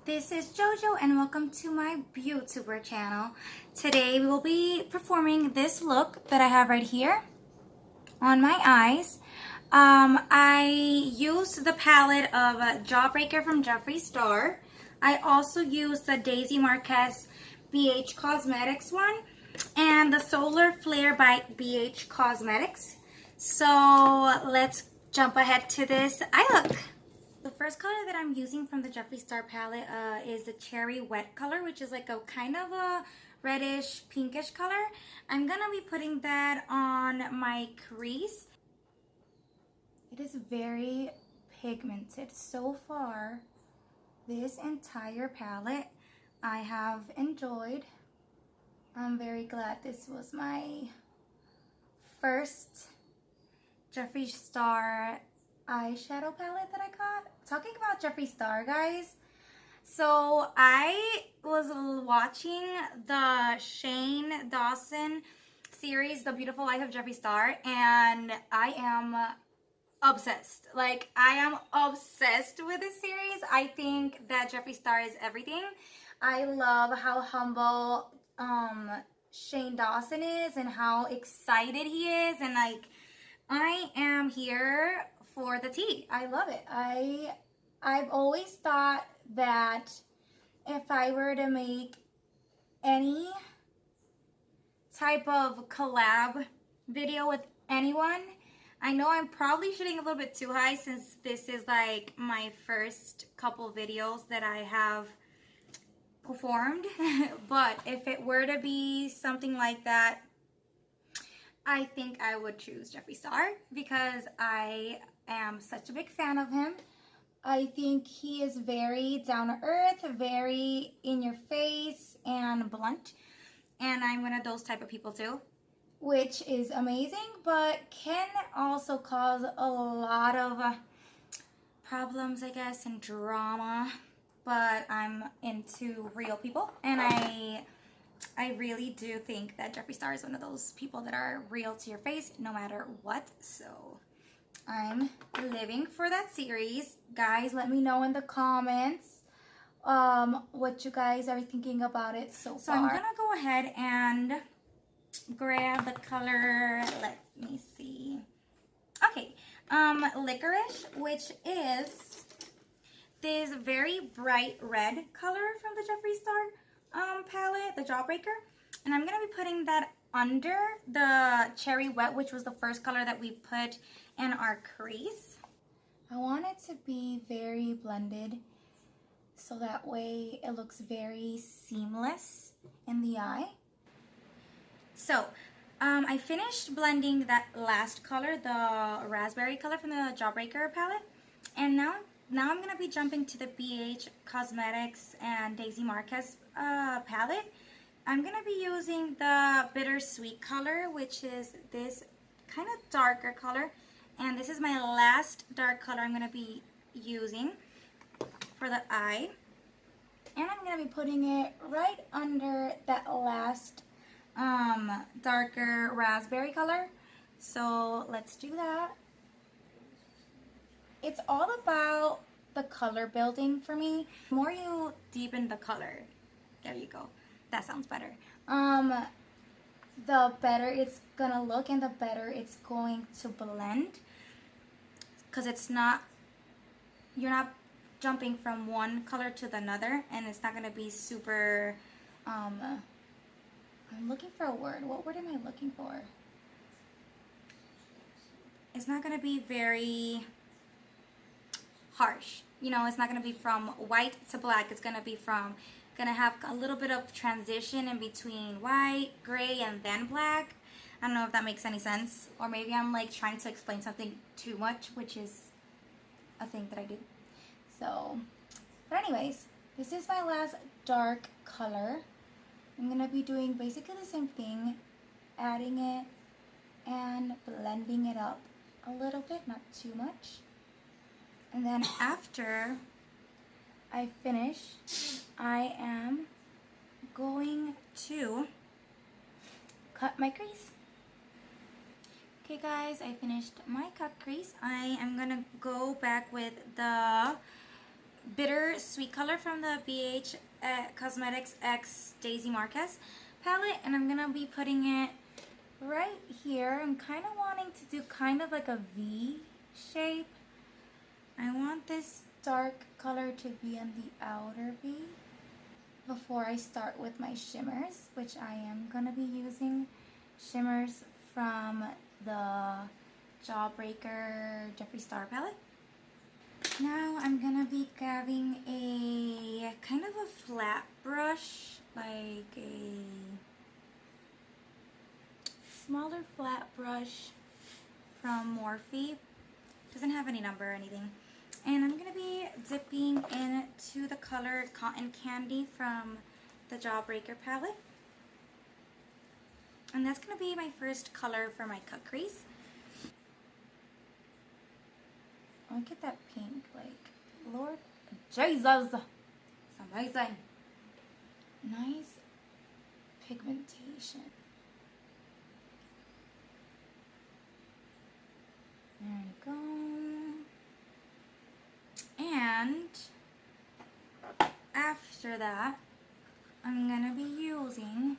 this is JoJo and welcome to my BeauTuber channel. Today we will be performing this look that I have right here on my eyes. I used the palette of Jawbreaker from Jeffree Star. I also used the Daisy Marquez BH Cosmetics one and the Solar Flare by BH Cosmetics. So let's jump ahead to this eye look. The first color that I'm using from the Jeffree Star palette is the Cherry Wet color, which is like a kind of a reddish pinkish color. I'm gonna be putting that on my crease. It is very pigmented. So far, this entire palette I have enjoyed. I'm very glad this was my first Jeffree Star eyeshadow palette that I got. Talking about Jeffree Star, guys. So I was watching the Shane Dawson series, The Beautiful Life of Jeffree Star, and I am obsessed. Like, I am obsessed with this series. I think that Jeffree Star is everything. I love how humble Shane Dawson is and how excited he is, and like, I am here for the tea. I love it. I've always thought that if I were to make any type of collab video with anyone, I know I'm probably shooting a little bit too high since this is like my first couple videos that I have performed, but if it were to be something like that, I think I would choose Jeffree Star because I am such a big fan of him. I think he is very down to earth, very in your face and blunt, and I'm one of those type of people too, which is amazing, but can also cause a lot of problems, I guess, and drama. But I'm into real people, and I really do think that Jeffree Star is one of those people that are real to your face no matter what. So I'm living for that series. Guys, let me know in the comments what you guys are thinking about it so far. So I'm gonna go ahead and grab the color, let me see. Okay, Licorice, which is this very bright red color from the Jeffree Star palette, the Jawbreaker. And I'm going to be putting that under the Cherry Wet, which was the first color that we put in our crease. I want it to be very blended so that way it looks very seamless in the eye. So I finished blending that last color, the raspberry color from the Jawbreaker palette, and now I'm going to be jumping to the BH Cosmetics and Daisy Marquez palette. I'm going to be using the Bittersweet color, which is this kind of darker color. And this is my last dark color I'm going to be using for the eye. And I'm going to be putting it right under that last darker raspberry color. So let's do that. It's all about the color building for me. The more you deepen the color, there you go, that sounds better, the better it's gonna look and the better it's going to blend, because you're not jumping from one color to another, and it's not gonna be super I'm looking for a word. What word am I looking for? It's not gonna be very harsh. You know, it's not going to be from white to black. It's going to have a little bit of transition in between white, gray, and then black. I don't know if that makes any sense. Or maybe I'm like trying to explain something too much, which is a thing that I do. So, but anyways, this is my last dark color. I'm going to be doing basically the same thing, adding it and blending it up a little bit, not too much. And then after I finish, I am going to cut my crease. Okay guys, I finished my cut crease. I am going to go back with the bitter sweet color from the BH Cosmetics X Daisy Marquez palette, and I'm gonna be putting it right here. I'm kind of wanting to do kind of like a V shape. I want this dark color to be on the outer V before I start with my shimmers, which I am gonna be using shimmers from the Jawbreaker Jeffree Star palette. Now I'm gonna be grabbing a kind of a flat brush, like a smaller flat brush from Morphe. Doesn't have any number or anything. And I'm gonna be dipping into the color Cotton Candy from the Jawbreaker palette. And that's gonna be my first color for my cut crease. Look at that pink, like, Lord Jesus, it's amazing. Nice pigmentation. There you go. And after that, I'm gonna be using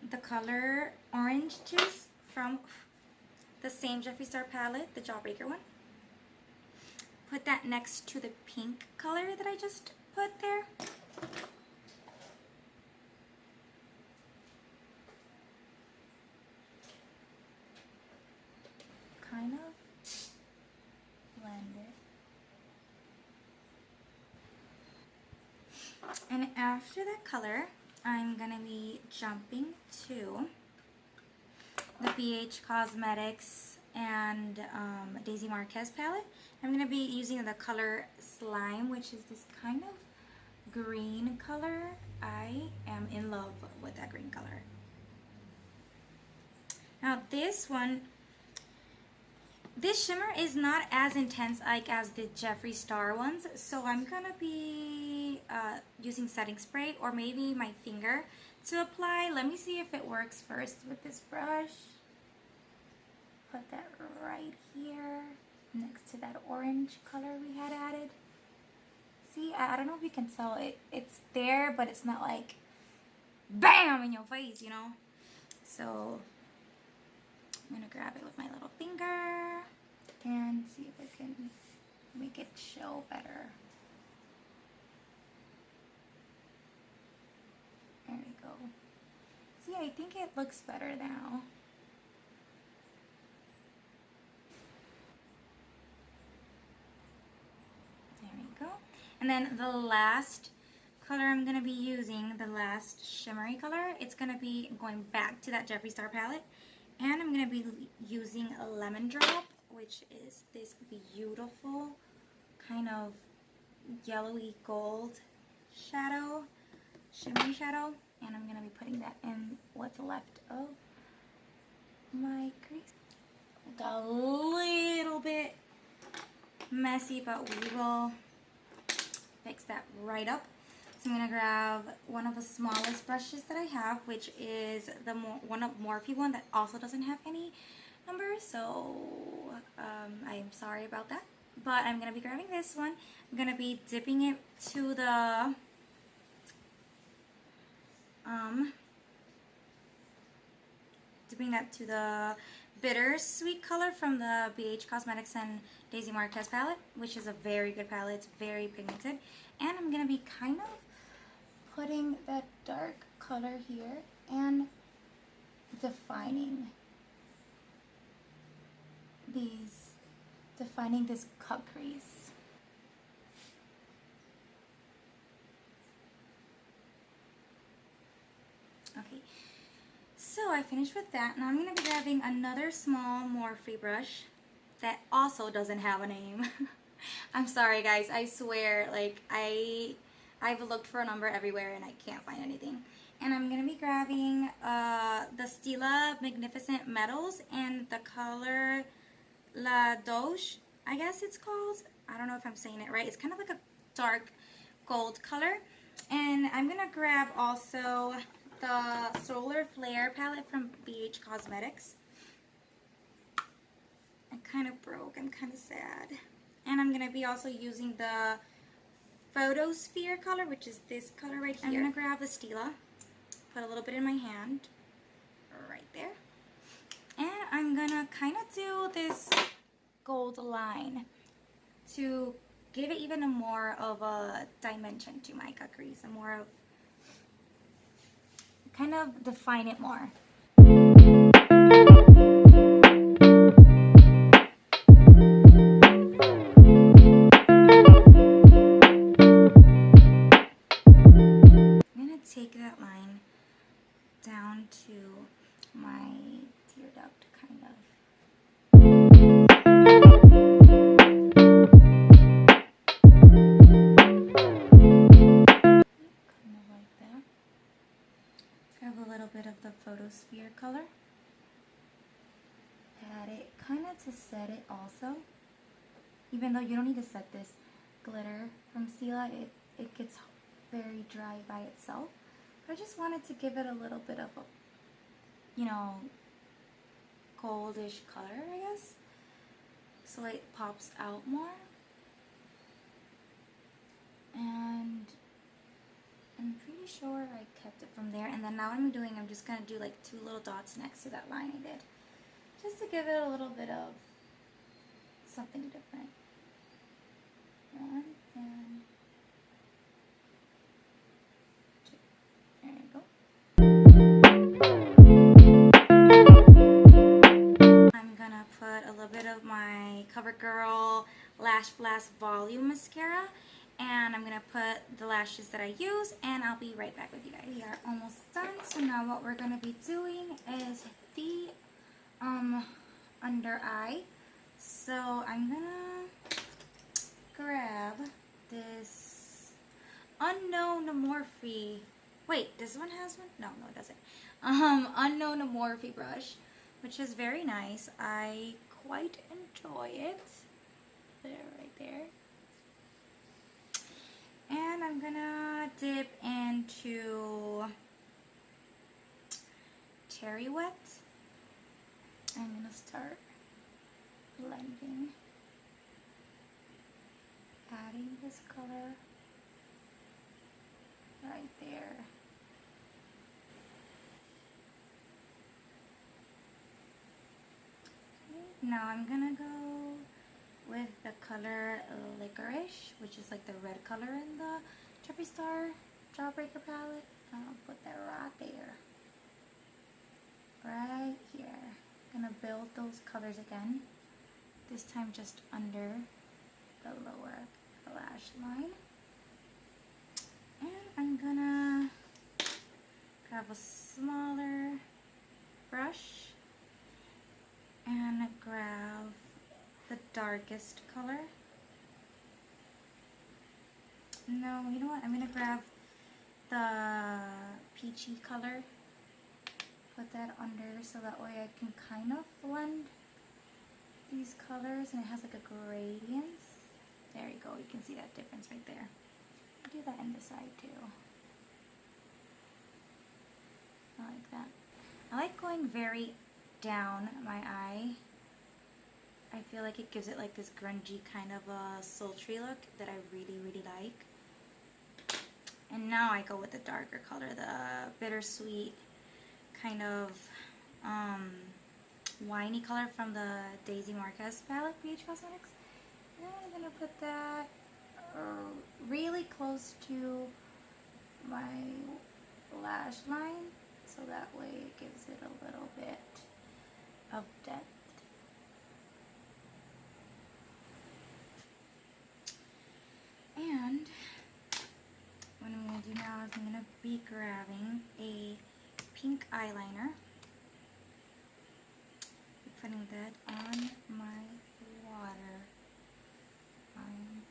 the color Orange Juice from the same Jeffree Star palette, the Jawbreaker one. Put that next to the pink color that I just put there. Kind of blend it. And after that color, I'm gonna be jumping to the BH Cosmetics and Daisy Marquez palette. I'm going to be using the color Slime, which is this kind of green color. I am in love with that green color. Now this one, this shimmer is not as intense like as the Jeffree Star ones, so I'm going to be using setting spray or maybe my finger to apply. Let me see if it works first with this brush. Put that right here next to that orange color we had added. See, I don't know if you can tell, it's there, but it's not like BAM in your face, you know? So I'm gonna grab it with my little finger and see if I can make it show better. There we go. See, I think it looks better now. There we go. And then the last color I'm going to be using, the last shimmery color, it's going to be going back to that Jeffree Star palette. And I'm going to be using a Lemon Drop, which is this beautiful kind of yellowy gold shadow, shimmery shadow. And I'm going to be putting that in what's left of my crease. Got a little bit messy, but we will fix that right up. So I'm going to grab one of the smallest brushes that I have, which is the one of Morphe one that also doesn't have any numbers. So I'm sorry about that. But I'm going to be grabbing this one. I'm going to be dipping it to the bittersweet color from the BH Cosmetics and Daisy Marquez palette, which is a very good palette. It's very pigmented. And I'm going to be kind of putting that dark color here and defining this cut crease. Okay, so I finished with that. Now I'm going to be grabbing another small Morphe brush that also doesn't have a name. I'm sorry guys, I swear, like I've looked for a number everywhere and I can't find anything. And I'm going to be grabbing the Stila Magnificent Metals and the color La Doge, I guess it's called. I don't know if I'm saying it right. It's kind of like a dark gold color. And I'm going to grab also the Solar Flare palette from BH Cosmetics. It kind of broke. I'm kind of sad. And I'm going to be also using the Photosphere color, which is this color right here. I'm going to grab the Stila, put a little bit in my hand, right there. And I'm going to kind of do this gold line to give it even more of a dimension to my cut crease, and more of, kind of define it more. I'm gonna take that line down to my tear duct, kind of. Have a little bit of the Photosphere color. Add it kind of to set it also. Even though you don't need to set this glitter from Stila, it gets very dry by itself. But I just wanted to give it a little bit of a, you know, goldish color, I guess. So it pops out more. And I'm pretty sure I kept it from there. And then now what I'm doing, I'm just going to do like 2 little dots next to that line I did. Just to give it a little bit of something different. 1 and 2. There you go. I'm going to put a little bit of my CoverGirl Lash Blast Volume Mascara. And I'm going to put the lashes that I use, and I'll be right back with you guys. We are almost done, so now what we're going to be doing is the under eye. So I'm going to grab this Unknown Morphe. Wait, this one has one? No, it doesn't. Unknown Morphe brush, which is very nice. I quite enjoy it. There, right there. And I'm gonna dip into Cherry Wet. I'm gonna start blending, adding this color right there. Now I'm gonna go with the color Licorice, which is like the red color in the Jeffree Star Jawbreaker palette. I'll put that right there. Right here. Gonna build those colors again. This time just under the lower lash line. And I'm gonna grab a smaller brush and grab the darkest color. No, you know what? I'm gonna grab the peachy color. Put that under so that way I can kind of blend these colors, and it has like a gradient. There you go. You can see that difference right there. I'll do that in the side too. I like that. I like going very down my eye. I feel like it gives it like this grungy kind of a sultry look that I really, really like. And now I go with the darker color, the bittersweet kind of winey color from the Daisy Marquez palette, BH Cosmetics. And I'm going to put that really close to my lash line, so that way it gives it a little bit of depth. And what I'm going to do now is I'm going to be grabbing a pink eyeliner, be putting that on my water line.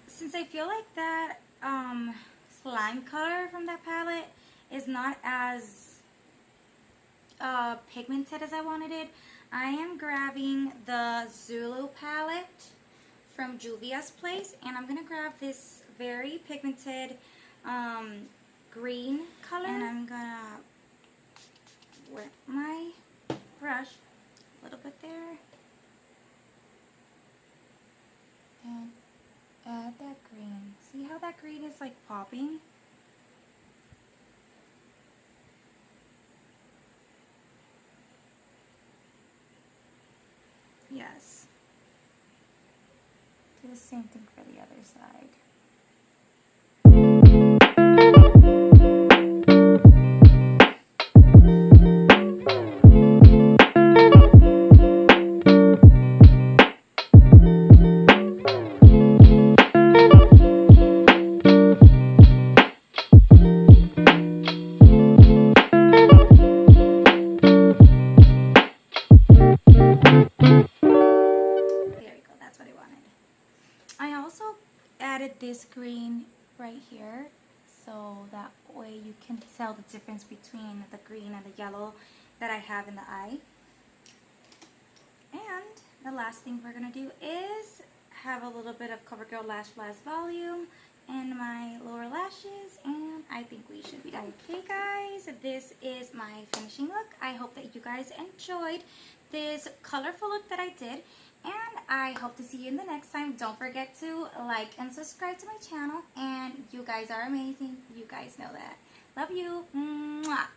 Since I feel like that slime color from that palette is not as pigmented as I wanted it, I am grabbing the Zulu palette from Juvia's Place, and I'm going to grab this very pigmented green color, and I'm going to wet my brush a little bit there, that green is like popping? Yes. Do the same thing for the other side. I also added this green right here, so that way you can tell the difference between the green and the yellow that I have in the eye. And the last thing we're going to do is have a little bit of CoverGirl Lash Blast Volume in my lower lashes, and I think we should be done. Okay guys, this is my finishing look. I hope that you guys enjoyed this colorful look that I did, and I hope to see you in the next time. Don't forget to like and subscribe to my channel, and you guys are amazing. You guys know that. Love you. Mwah.